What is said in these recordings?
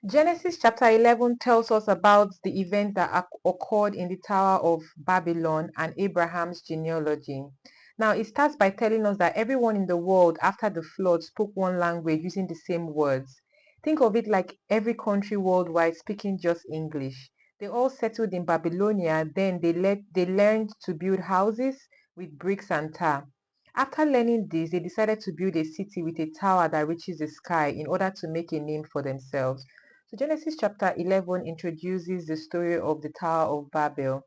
Genesis chapter 11 tells us about the event that occurred in the Tower of Babylon and Abraham's genealogy. Now, it starts by telling us that everyone in the world after the flood spoke one language using the same words. Think of it like every country worldwide speaking just English. They all settled in Babylonia, then they learned to build houses with bricks and tar. After learning this, they decided to build a city with a tower that reaches the sky in order to make a name for themselves. So Genesis chapter 11 introduces the story of the Tower of Babel.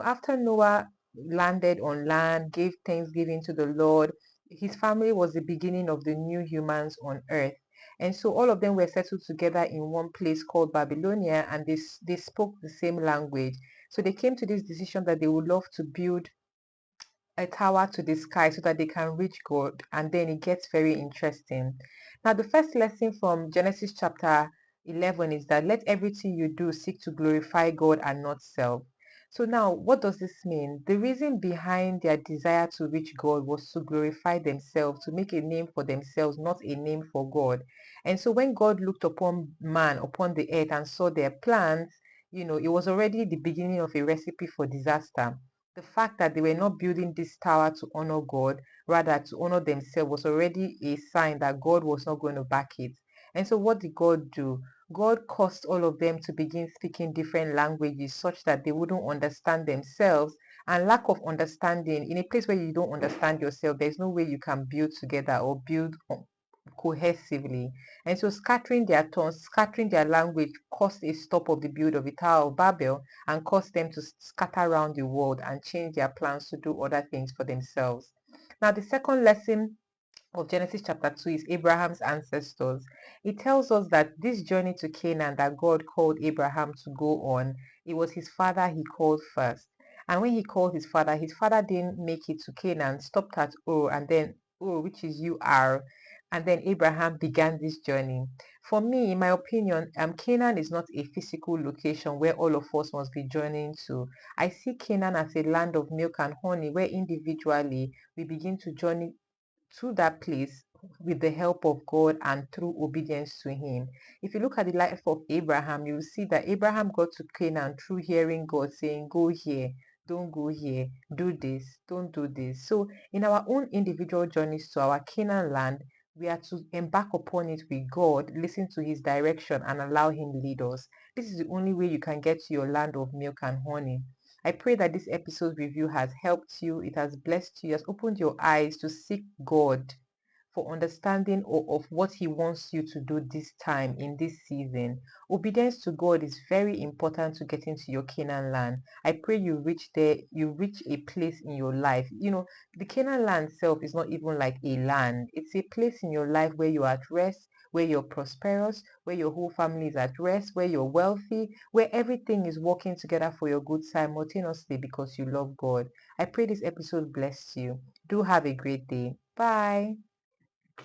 After Noah landed on land, gave thanksgiving to the Lord, his family was the beginning of the new humans on earth. And so all of them were settled together in one place called Babylonia, and they spoke the same language. So they came to this decision that they would love to build a tower to the sky so that they can reach God. And then it gets very interesting. Now, the first lesson from Genesis chapter 11 is that let everything you do seek to glorify God and not self. So now, what does this mean? The reason behind their desire to reach God was to glorify themselves, to make a name for themselves, not a name for God. And so when God looked upon man, upon the earth, and saw their plans, it was already the beginning of a recipe for disaster. The fact that they were not building this tower to honor God, rather to honor themselves, was already a sign that God was not going to back it. And so, what did God do? God caused all of them to begin speaking different languages such that they wouldn't understand themselves. And lack of understanding, in a place where you don't understand yourself, there's no way you can build together or build cohesively. And so scattering their tongues, scattering their language caused a stop of the build of the Tower of Babel and caused them to scatter around the world and change their plans to do other things for themselves. Now, the second lesson of Genesis chapter 2 is Abraham's ancestors. It tells us that this journey to Canaan that God called Abraham to go on, it was his father he called first. And when he called his father didn't make it to Canaan, stopped at Ur, and then Ur, which is UR, and then Abraham began this journey. For me, in my opinion, Canaan is not a physical location where all of us must be journeying to. I see Canaan as a land of milk and honey where individually we begin to journey to that place with the help of God and through obedience to Him. If you look at the life of Abraham, you will see that Abraham got to Canaan through hearing God saying, go here, don't go here, do this, don't do this. So, in our own individual journeys to our Canaan land, we are to embark upon it with God, listen to His direction, and allow Him lead us. This is the only way you can get to your land of milk and honey. I pray that this episode review has helped you, it has blessed you, has opened your eyes to seek God for understanding of what He wants you to do this time in this season. Obedience to God is very important to getting to your Canaan land. I pray you reach there, you reach a place in your life. The Canaan land itself is not even like a land, it's a place in your life where you're at rest, where you're prosperous, where your whole family is at rest, where you're wealthy, where everything is working together for your good simultaneously because you love God. I pray this episode blessed you. Do have a great day. Bye.